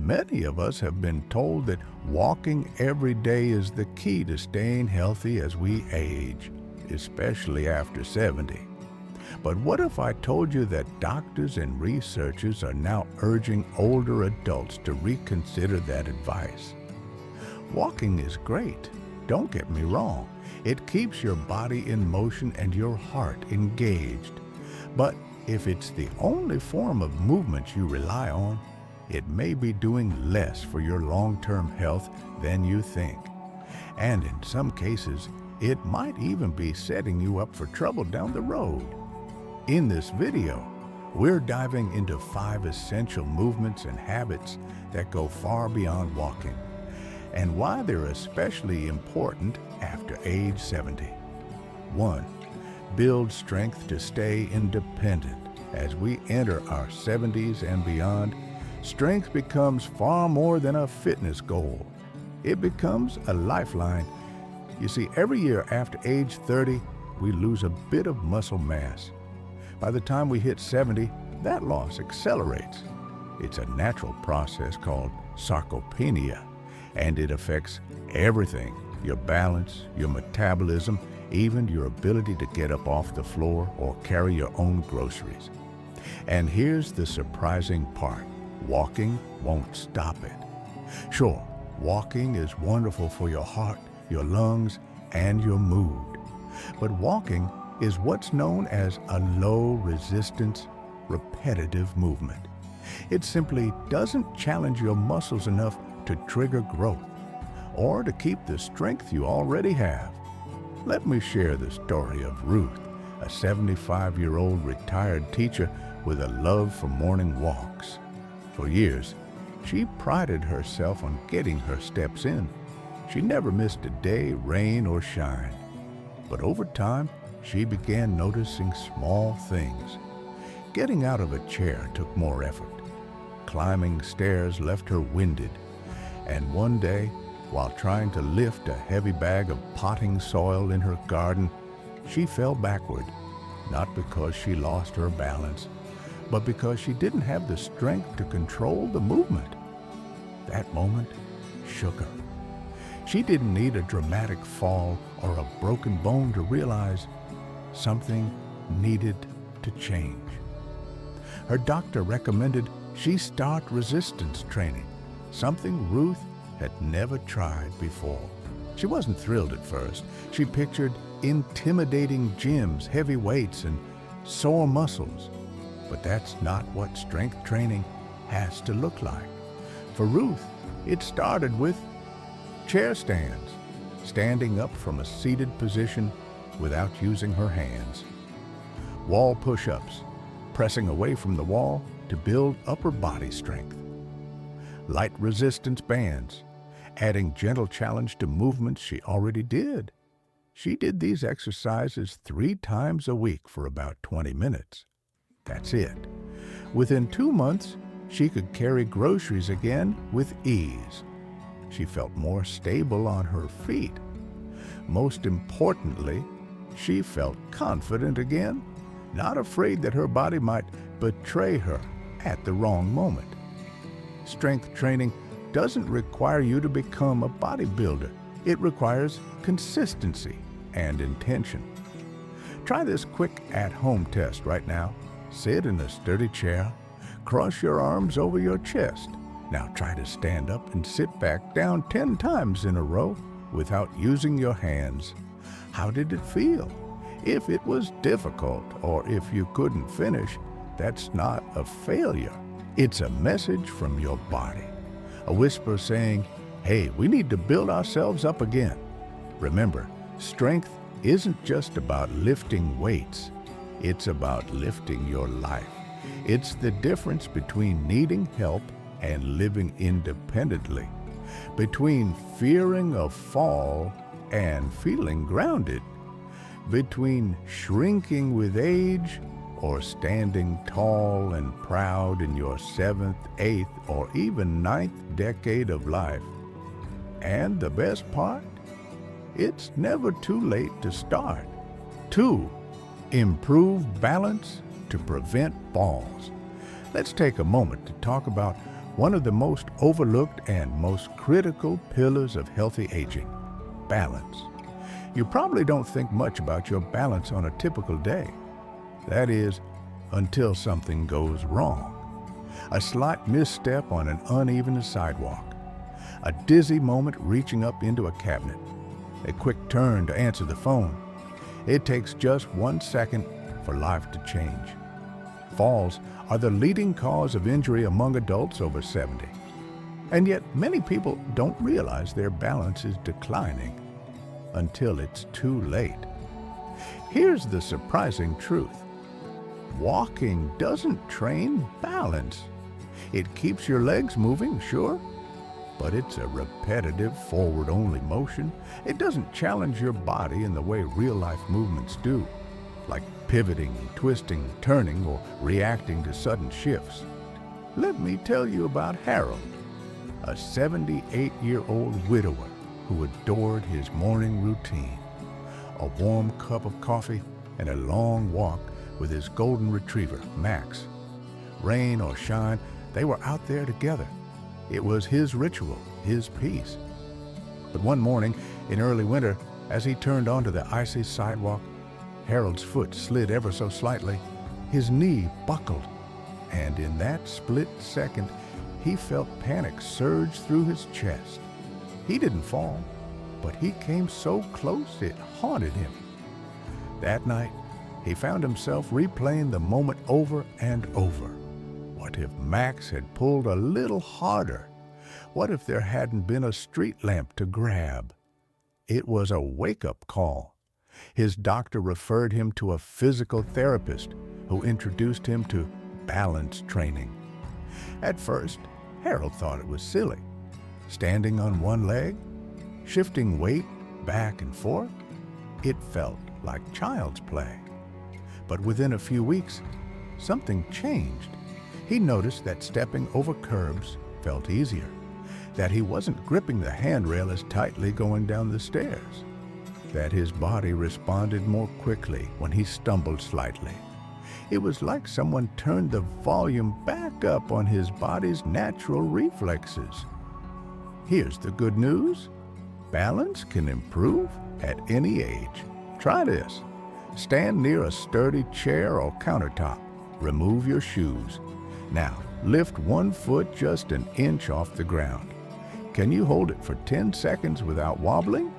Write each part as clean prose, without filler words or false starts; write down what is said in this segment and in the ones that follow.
Many of us have been told that walking every day is the key to staying healthy as we age, especially after 70. But what if I told you that doctors and researchers are now urging older adults to reconsider that advice? Walking is great, don't get me wrong. It keeps your body in motion and your heart engaged. But if it's the only form of movement you rely on, it may be doing less for your long-term health than you think. And in some cases, it might even be setting you up for trouble down the road. In this video, we're diving into 5 essential movements and habits that go far beyond walking, and why they're especially important after age 70. 1. Build strength to stay independent. As we enter our 70s and beyond, strength becomes far more than a fitness goal. It becomes a lifeline. You see, every year after age 30, we lose a bit of muscle mass. By the time we hit 70, that loss accelerates. It's a natural process called sarcopenia, and it affects everything: your balance, your metabolism, even your ability to get up off the floor or carry your own groceries. And here's the surprising part: walking won't stop it. Sure, walking is wonderful for your heart, your lungs, and your mood. But walking is what's known as a low-resistance, repetitive movement. It simply doesn't challenge your muscles enough to trigger growth or to keep the strength you already have. Let me share the story of Ruth, a 75-year-old retired teacher with a love for morning walks. For years, she prided herself on getting her steps in. She never missed a day, rain or shine. But over time, she began noticing small things. Getting out of a chair took more effort. Climbing stairs left her winded. And one day, while trying to lift a heavy bag of potting soil in her garden, she fell backward, not because she lost her balance, but because she didn't have the strength to control the movement. That moment shook her. She didn't need a dramatic fall or a broken bone to realize something needed to change. Her doctor recommended she start resistance training, something Ruth had never tried before. She wasn't thrilled at first. She pictured intimidating gyms, heavy weights, and sore muscles. But that's not what strength training has to look like. For Ruth, it started with chair stands, standing up from a seated position without using her hands. Wall push-ups, pressing away from the wall to build upper body strength. Light resistance bands, adding gentle challenge to movements she already did. She did these exercises 3 times a week for about 20 minutes. That's it. Within 2 months, she could carry groceries again with ease. She felt more stable on her feet. Most importantly, she felt confident again, not afraid that her body might betray her at the wrong moment. Strength training doesn't require you to become a bodybuilder. It requires consistency and intention. Try this quick at-home test right now. Sit in a sturdy chair, cross your arms over your chest. Now try to stand up and sit back down 10 times in a row without using your hands. How did it feel? If it was difficult or if you couldn't finish, that's not a failure. It's a message from your body, a whisper saying, hey, we need to build ourselves up again. Remember, strength isn't just about lifting weights. It's about lifting your life. It's the difference between needing help and living independently, between fearing a fall and feeling grounded, between shrinking with age or standing tall and proud in your 7th, 8th, or even 9th decade of life. And the best part? It's never too late to start. 2. Improve balance to prevent falls. Let's take a moment to talk about One of the most overlooked and most critical pillars of healthy aging, balance. You probably don't think much about your balance on a typical day. That is, until something goes wrong. A slight misstep on an uneven sidewalk. A dizzy moment reaching up into a cabinet. A quick turn to answer the phone. It takes just 1 second for life to change. Falls are the leading cause of injury among adults over 70. And yet many people don't realize their balance is declining until it's too late. Here's the surprising truth. Walking doesn't train balance. It keeps your legs moving, sure, but it's a repetitive forward-only motion. It doesn't challenge your body in the way real-life movements do, like pivoting, twisting, turning, or reacting to sudden shifts. Let me tell you about Harold, a 78-year-old widower who adored his morning routine. A warm cup of coffee and a long walk with his golden retriever, Max. Rain or shine, they were out there together. It was his ritual, his peace. But one morning in early winter, as he turned onto the icy sidewalk, Harold's foot slid ever so slightly. His knee buckled, and in that split second, he felt panic surge through his chest. He didn't fall, but he came so close it haunted him. That night, he found himself replaying the moment over and over. What if Max had pulled a little harder? What if there hadn't been a street lamp to grab? It was a wake-up call. His doctor referred him to a physical therapist who introduced him to balance training. At first, Harold thought it was silly. Standing on one leg, shifting weight back and forth, it felt like child's play. But within a few weeks, something changed. He noticed that stepping over curbs felt easier, that he wasn't gripping the handrail as tightly going down the stairs, that his body responded more quickly when he stumbled slightly. It was like someone turned the volume back up on his body's natural reflexes. Here's the good news. Balance can improve at any age. Try this. Stand near a sturdy chair or countertop. Remove your shoes. Now, lift one foot just an inch off the ground. Can you hold it for 10 seconds without wobbling?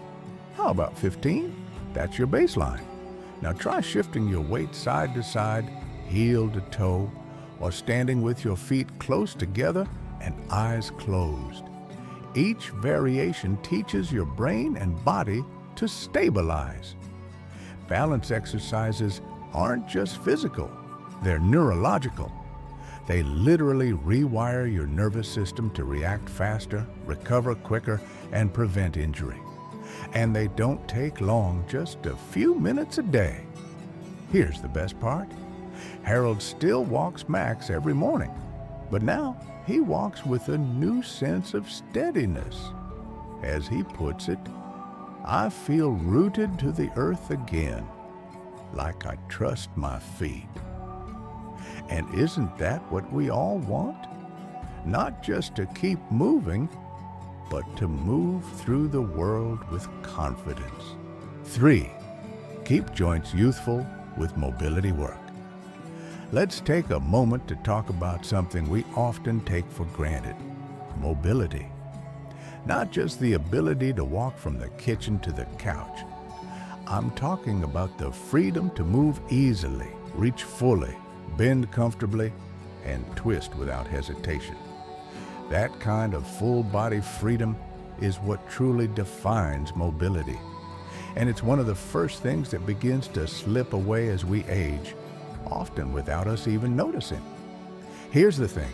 How about 15? That's your baseline. Now try shifting your weight side to side, heel to toe, or standing with your feet close together and eyes closed. Each variation teaches your brain and body to stabilize. Balance exercises aren't just physical, they're neurological. They literally rewire your nervous system to react faster, recover quicker, and prevent injury. And they don't take long, just a few minutes a day. Here's the best part. Harold still walks Max every morning, but now he walks with a new sense of steadiness. As he puts it, I feel rooted to the earth again, like I trust my feet. And isn't that what we all want? Not just to keep moving, but to move through the world with confidence. 3. Keep joints youthful with mobility work. Let's take a moment to talk about something we often take for granted: mobility. Not just the ability to walk from the kitchen to the couch. I'm talking about the freedom to move easily, reach fully, bend comfortably, and twist without hesitation. That kind of full-body freedom is what truly defines mobility. And it's one of the first things that begins to slip away as we age, often without us even noticing. Here's the thing.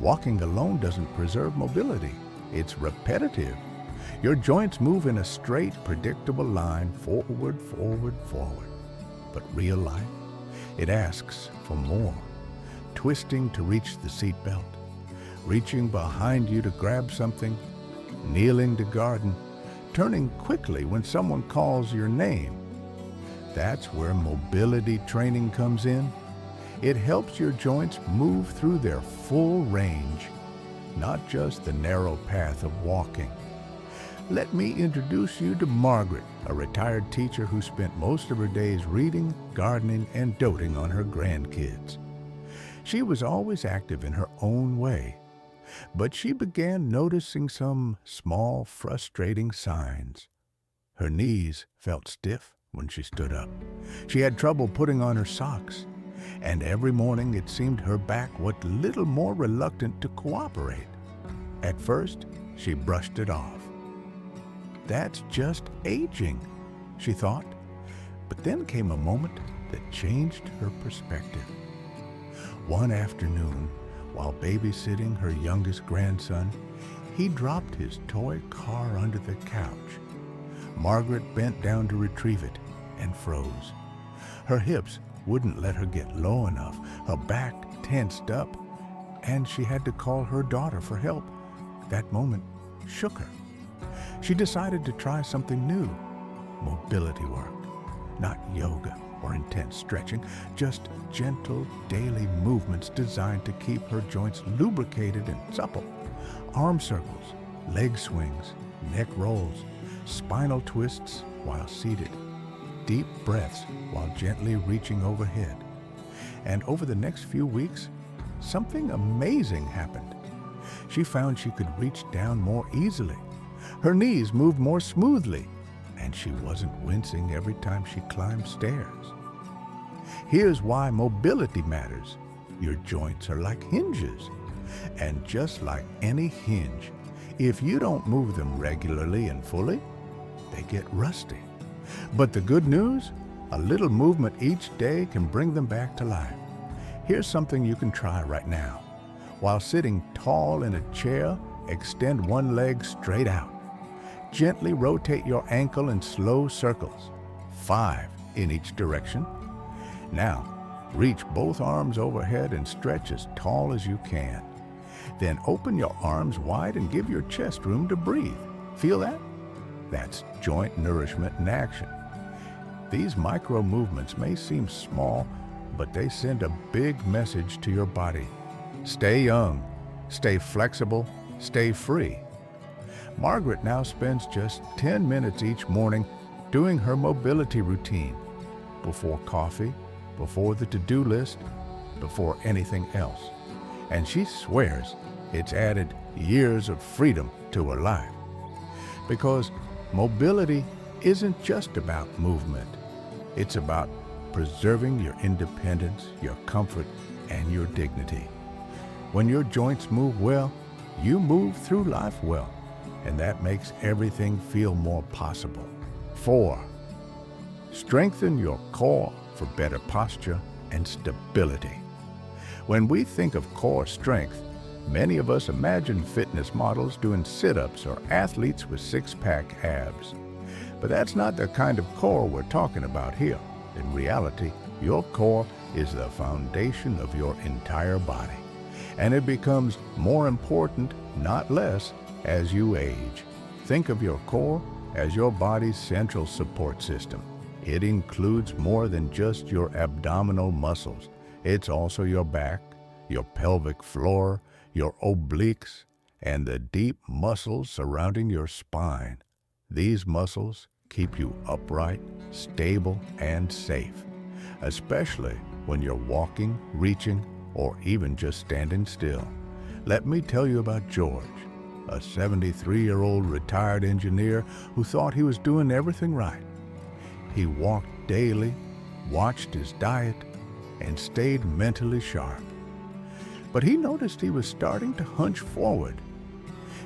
Walking alone doesn't preserve mobility. It's repetitive. Your joints move in a straight, predictable line, forward, forward, forward. But real life, it asks for more. Twisting to reach the seat belt, reaching behind you to grab something, kneeling to garden, turning quickly when someone calls your name. That's where mobility training comes in. It helps your joints move through their full range, not just the narrow path of walking. Let me introduce you to Margaret, a retired teacher who spent most of her days reading, gardening, and doting on her grandkids. She was always active in her own way, but she began noticing some small, frustrating signs. Her knees felt stiff when she stood up. She had trouble putting on her socks, and every morning it seemed her back was a little more reluctant to cooperate. At first, she brushed it off. That's just aging, she thought. But then came a moment that changed her perspective. One afternoon, while babysitting her youngest grandson, he dropped his toy car under the couch. Margaret bent down to retrieve it and froze. Her hips wouldn't let her get low enough, her back tensed up, and she had to call her daughter for help. That moment shook her. She decided to try something new, mobility work. Not yoga or intense stretching, just gentle daily movements designed to keep her joints lubricated and supple. Arm circles, leg swings, neck rolls, spinal twists while seated, deep breaths while gently reaching overhead. And over the next few weeks, something amazing happened. She found she could reach down more easily. Her knees moved more smoothly, and she wasn't wincing every time she climbed stairs. Here's why mobility matters. Your joints are like hinges, and just like any hinge, if you don't move them regularly and fully, they get rusty. But the good news, a little movement each day can bring them back to life. Here's something you can try right now. While sitting tall in a chair, extend one leg straight out. Gently rotate your ankle in slow circles, 5 in each direction. Now, reach both arms overhead and stretch as tall as you can. Then open your arms wide and give your chest room to breathe. Feel that? That's joint nourishment in action. These micro movements may seem small, but they send a big message to your body. Stay young, stay flexible, stay free. Margaret now spends just 10 minutes each morning doing her mobility routine, before coffee, before the to-do list, before anything else. And she swears it's added years of freedom to her life. Because mobility isn't just about movement. It's about preserving your independence, your comfort, and your dignity. When your joints move well, you move through life well, and that makes everything feel more possible. 4, strengthen your core for better posture and stability. When we think of core strength, many of us imagine fitness models doing sit-ups or athletes with six-pack abs. But that's not the kind of core we're talking about here. In reality, your core is the foundation of your entire body. And it becomes more important, not less, as you age. Think of your core as your body's central support system. It includes more than just your abdominal muscles. It's also your back, your pelvic floor, your obliques, and the deep muscles surrounding your spine. These muscles keep you upright, stable, and safe, especially when you're walking, reaching, or even just standing still. Let me tell you about George, a 73-year-old retired engineer who thought he was doing everything right. He walked daily, watched his diet, and stayed mentally sharp. But he noticed he was starting to hunch forward.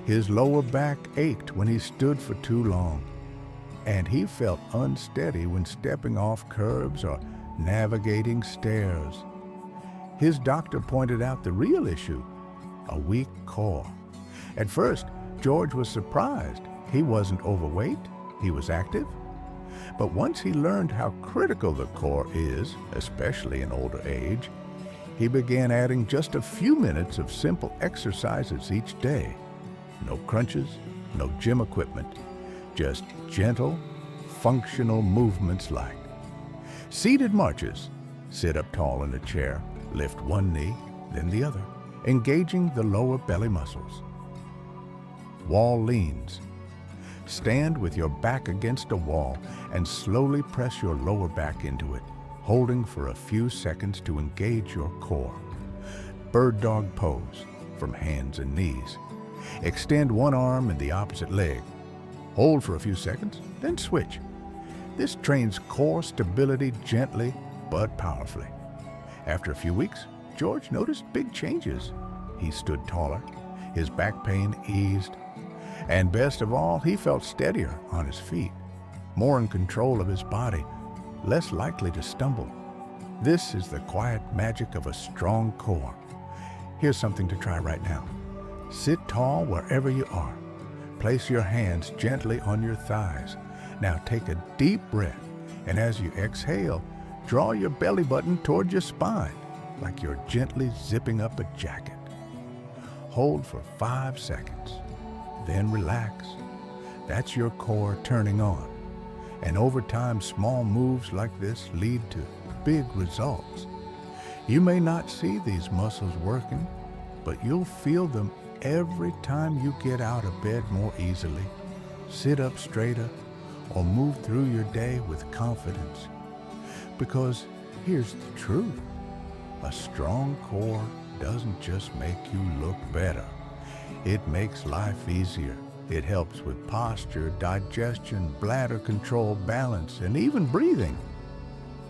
His lower back ached when he stood for too long, and he felt unsteady when stepping off curbs or navigating stairs. His doctor pointed out the real issue, a weak core. At first, George was surprised. He wasn't overweight, he was active. But once he learned how critical the core is, especially in older age, he began adding just a few minutes of simple exercises each day. No crunches, no gym equipment, just gentle, functional movements like seated marches. Sit up tall in a chair, lift one knee, then the other. engaging the lower belly muscles. Wall leans. Stand with your back against a wall and slowly press your lower back into it, holding for a few seconds to engage your core. Bird dog pose from hands and knees. Extend one arm and the opposite leg. Hold for a few seconds, then switch. This trains core stability gently but powerfully. After a few weeks, George noticed big changes. He stood taller, his back pain eased, and best of all, he felt steadier on his feet, more in control of his body, less likely to stumble. This is the quiet magic of a strong core. Here's something to try right now. Sit tall wherever you are. Place your hands gently on your thighs. Now take a deep breath, and as you exhale, draw your belly button toward your spine, like you're gently zipping up a jacket. Hold for 5 seconds, then relax. That's your core turning on. And over time, small moves like this lead to big results. You may not see these muscles working, but you'll feel them every time you get out of bed more easily, sit up straighter, or move through your day with confidence. Because here's the truth. A strong core doesn't just make you look better. It makes life easier. It helps with posture, digestion, bladder control, balance, and even breathing.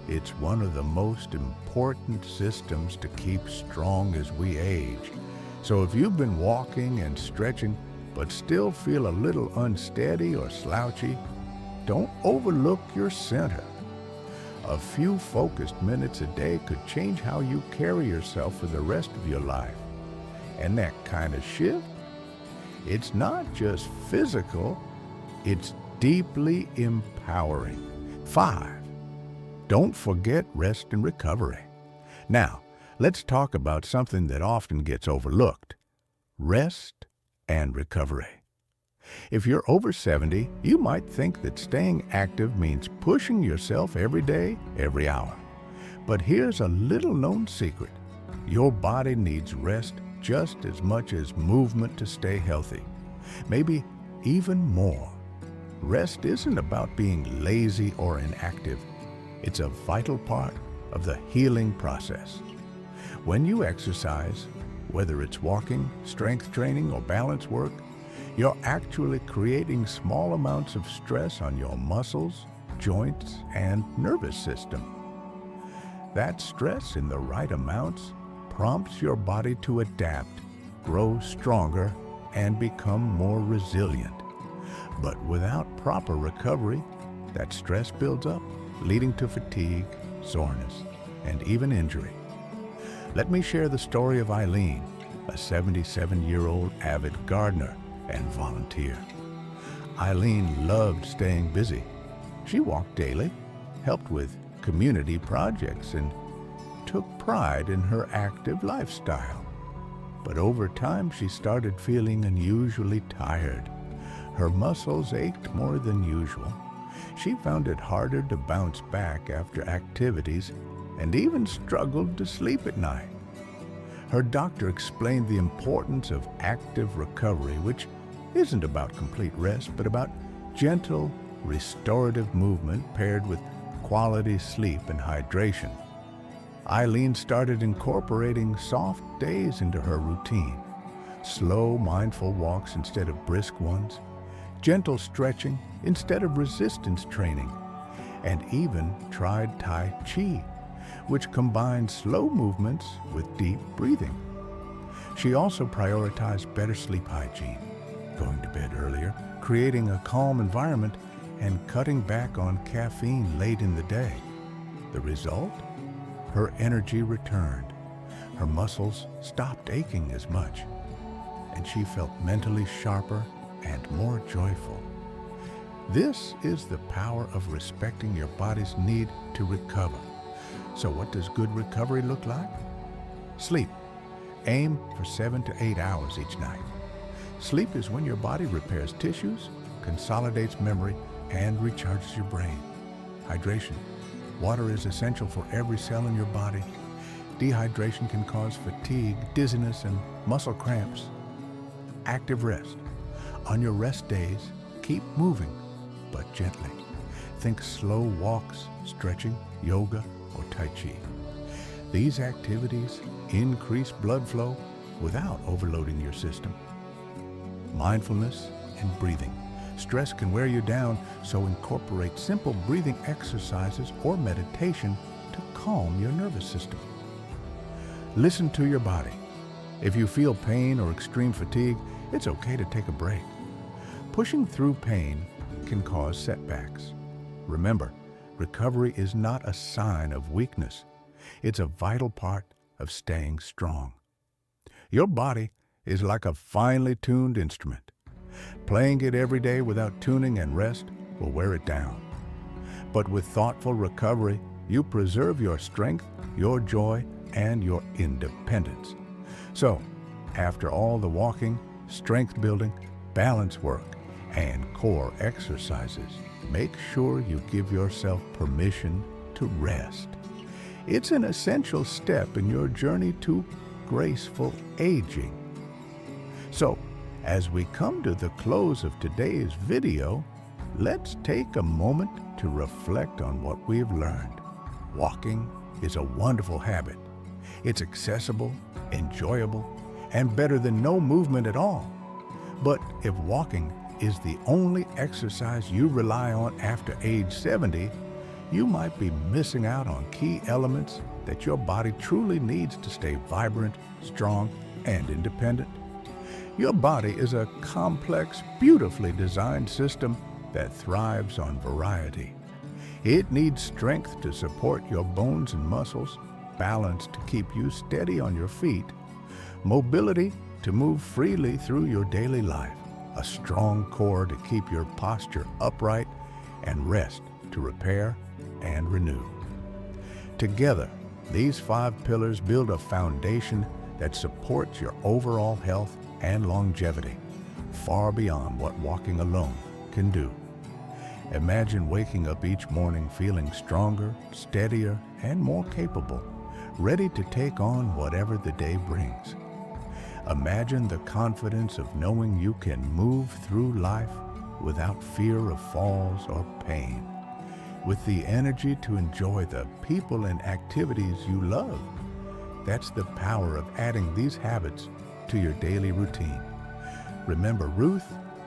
It's one of the most important systems to keep strong as we age. So if you've been walking and stretching, but still feel a little unsteady or slouchy, don't overlook your center. A few focused minutes a day could change how you carry yourself for the rest of your life. And that kind of shift, it's not just physical, it's deeply empowering. 5, don't forget rest and recovery. Now, let's talk about something that often gets overlooked: rest and recovery. If you're over 70, you might think that staying active means pushing yourself every day, every hour. But here's a little-known secret. Your body needs rest just as much as movement to stay healthy, maybe even more. Rest isn't about being lazy or inactive. It's a vital part of the healing process. When you exercise, whether it's walking, strength training, or balance work, you're actually creating small amounts of stress on your muscles, joints, and nervous system. That stress in the right amounts prompts your body to adapt, grow stronger, and become more resilient. But without proper recovery, that stress builds up, leading to fatigue, soreness, and even injury. Let me share the story of Eileen, a 77-year-old avid gardener and volunteer. Eileen loved staying busy. She walked daily, helped with community projects, and took pride in her active lifestyle. But over time, she started feeling unusually tired. Her muscles ached more than usual. She found it harder to bounce back after activities and even struggled to sleep at night. Her doctor explained the importance of active recovery, which isn't about complete rest, but about gentle, restorative movement paired with quality sleep and hydration. Eileen started incorporating soft days into her routine, slow, mindful walks instead of brisk ones, gentle stretching instead of resistance training, and even tried Tai Chi, which combines slow movements with deep breathing. She also prioritized better sleep hygiene, going to bed earlier, creating a calm environment, and cutting back on caffeine late in the day. The result? Her energy returned. Her muscles stopped aching as much, and she felt mentally sharper and more joyful. This is the power of respecting your body's need to recover. So what does good recovery look like? Sleep. Aim for 7 to 8 hours each night. Sleep is when your body repairs tissues, consolidates memory, and recharges your brain. Hydration. Water is essential for every cell in your body. Dehydration can cause fatigue, dizziness, and muscle cramps. Active rest. On your rest days, keep moving, but gently. Think slow walks, stretching, yoga, or Tai Chi. These activities increase blood flow without overloading your system. Mindfulness and breathing. Stress can wear you down, so incorporate simple breathing exercises or meditation to calm your nervous system. Listen to your body. If you feel pain or extreme fatigue, it's okay to take a break. Pushing through pain can cause setbacks. Remember, recovery is not a sign of weakness. It's a vital part of staying strong. Your body is like a finely tuned instrument. Playing it every day without tuning and rest will wear it down. But with thoughtful recovery, you preserve your strength, your joy, and your independence. So, after all the walking, strength building, balance work, and core exercises, make sure you give yourself permission to rest. It's an essential step in your journey to graceful aging. So, as we come to the close of today's video, let's take a moment to reflect on what we've learned. Walking is a wonderful habit. It's accessible, enjoyable, and better than no movement at all. But if walking is the only exercise you rely on after age 70, you might be missing out on key elements that your body truly needs to stay vibrant, strong, and independent. Your body is a complex, beautifully designed system that thrives on variety. It needs strength to support your bones and muscles, balance to keep you steady on your feet, mobility to move freely through your daily life, a strong core to keep your posture upright, and rest to repair and renew. Together, these 5 pillars build a foundation that supports your overall health and longevity, far beyond what walking alone can do. Imagine waking up each morning feeling stronger, steadier, and more capable, ready to take on whatever the day brings. Imagine the confidence of knowing you can move through life without fear of falls or pain, with the energy to enjoy the people and activities you love. That's the power of adding these habits to your daily routine. Remember Ruth,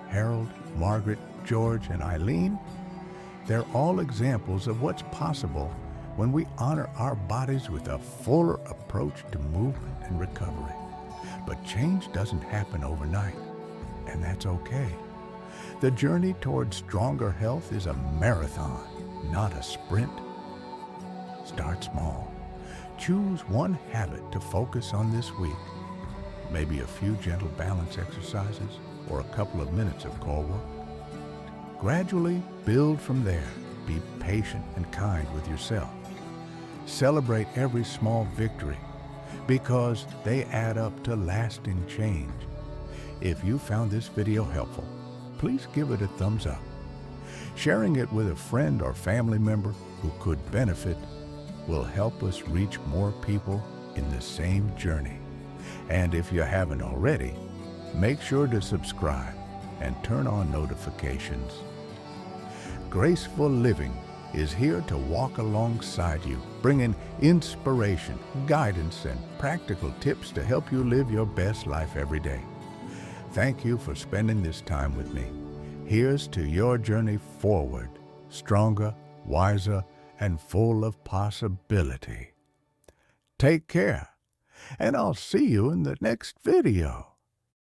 Harold, Margaret, George, and Eileen? They're all examples of what's possible when we honor our bodies with a fuller approach to movement and recovery. But change doesn't happen overnight, and that's okay. The journey towards stronger health is a marathon, not a sprint. Start small. Choose one habit to focus on this week. Maybe a few gentle balance exercises or a couple of minutes of core work. Gradually build from there. Be patient and kind with yourself. Celebrate every small victory because they add up to lasting change. If you found this video helpful, please give it a thumbs up. Sharing it with a friend or family member who could benefit will help us reach more people in the same journey. And if you haven't already, make sure to subscribe and turn on notifications. Graceful Living is here to walk alongside you, bringing inspiration, guidance, and practical tips to help you live your best life every day. Thank you for spending this time with me. Here's to your journey forward, stronger, wiser, and full of possibility. Take care, and I'll see you in the next video.